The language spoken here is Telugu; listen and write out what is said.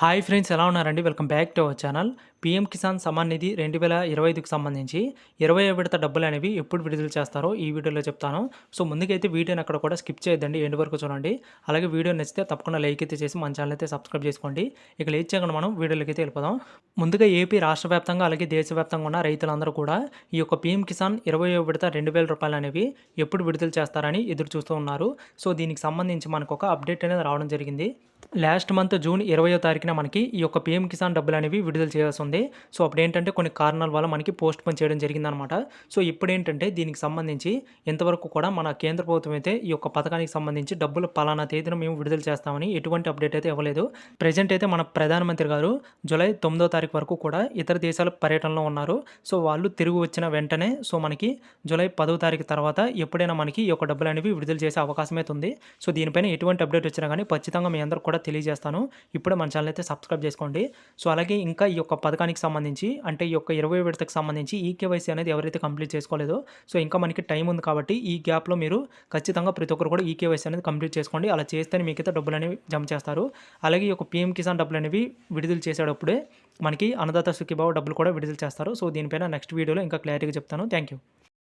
హాయ్ ఫ్రెండ్స్, ఎలా ఉన్నారండి? Welcome back to our channel. PM Kisan Samman Nidhi 2025కి సంబంధించి 20వ విడత డబ్బులనేవి ఎప్పుడు విడుదల చేస్తారో ఈ వీడియోలో చెప్తాను. సో ముందుకైతే వీడియోని అక్కడ కూడా స్కిప్ చేయొద్దండి, ఎండ్ వరకు చూడండి. అలాగే వీడియో నచ్చితే తప్పకుండా లైక్ అయితే చేసి మన ఛానల్ అయితే సబ్స్క్రైబ్ చేసుకోండి. ఇక లేట్ చేయకుండా మనం వీడియోలోకి అయితే వెళ్ళిపోదాం. ముందుగా ఏపీ రాష్ట్ర వ్యాప్తంగా అలాగే దేశవ్యాప్తంగా ఉన్న రైతులందరూ కూడా ఈ యొక్క పీఎం కిసాన్ 20వ విడత 2000 రూపాయలు అనేవి ఎప్పుడు విడుదల చేస్తారని ఎదురు చూస్తూ ఉన్నారు. సో దీనికి సంబంధించి మనకు ఒక అప్డేట్ అనేది రావడం జరిగింది. లాస్ట్ మంత్ జూన్ 20వ తారీఖున మనకి ఈ యొక్క పీఎం కిసాన్ డబ్బులు అనేవి విడుదల చేయాల్సి ఉంది. సో అప్పుడు ఏంటంటే కొన్ని కారణాల వల్ల మనకి పోస్ట్ పోన్ చేయడం జరిగిందనమాట. సో ఇప్పుడు ఏంటంటే దీనికి సంబంధించి ఇంతవరకు కూడా మన కేంద్ర ప్రభుత్వం అయితే ఈ యొక్క పథకానికి సంబంధించి డబ్బులు పలానా తేదీన మేము విడుదల చేస్తామని ఎటువంటి అప్డేట్ అయితే ఇవ్వలేదు. ప్రజెంట్ అయితే మన ప్రధానమంత్రి గారు జూలై 9వ తారీఖు వరకు కూడా ఇతర దేశాల పర్యటనలో ఉన్నారు. సో వాళ్ళు తిరిగి వచ్చిన వెంటనే సో మనకి జూలై 10వ తారీఖు తర్వాత ఎప్పుడైనా మనకి ఈ యొక్క డబ్బులు అనేవి విడుదల చేసే అవకాశం అయితే ఉంది. సో దీనిపైన ఎటువంటి అప్డేట్ వచ్చినా కానీ ఖచ్చితంగా మీ అందరూ కూడా తెలియజేస్తాను. ఇప్పుడే మన ఛానల్ అయితే సబ్స్క్రైబ్ చేసుకోండి. సో అలాగే ఇంకా ఈ యొక్క పథకానికి సంబంధించి అంటే ఈ యొక్క 20 విడతకు సంబంధించి ఈకేవైసీ అనేది ఎవరైతే కంప్లీట్ చేసుకోలేదో సో ఇంకా మనకి టైం ఉంది కాబట్టి ఈ గ్యాప్లో మీరు ఖచ్చితంగా ప్రతి ఒక్కరు కూడా ఈకేవైసీ అనేది కంప్లీట్ చేసుకోండి. అలా చేస్తేనే మీకైతే డబ్బులు అనేవి జమ చేస్తారు. అలాగే ఈ యొక్క పీఎం కిసాన్ డబ్బులు అనేవి విడుదల చేసేటప్పుడే మనకి అన్నదాత సుఖీభావ డబ్బులు కూడా విడుదల చేస్తారు. సో దీనిపైన నెక్స్ట్ వీడియోలో ఇంకా క్లారిటీగా చెప్తాను. Thank you.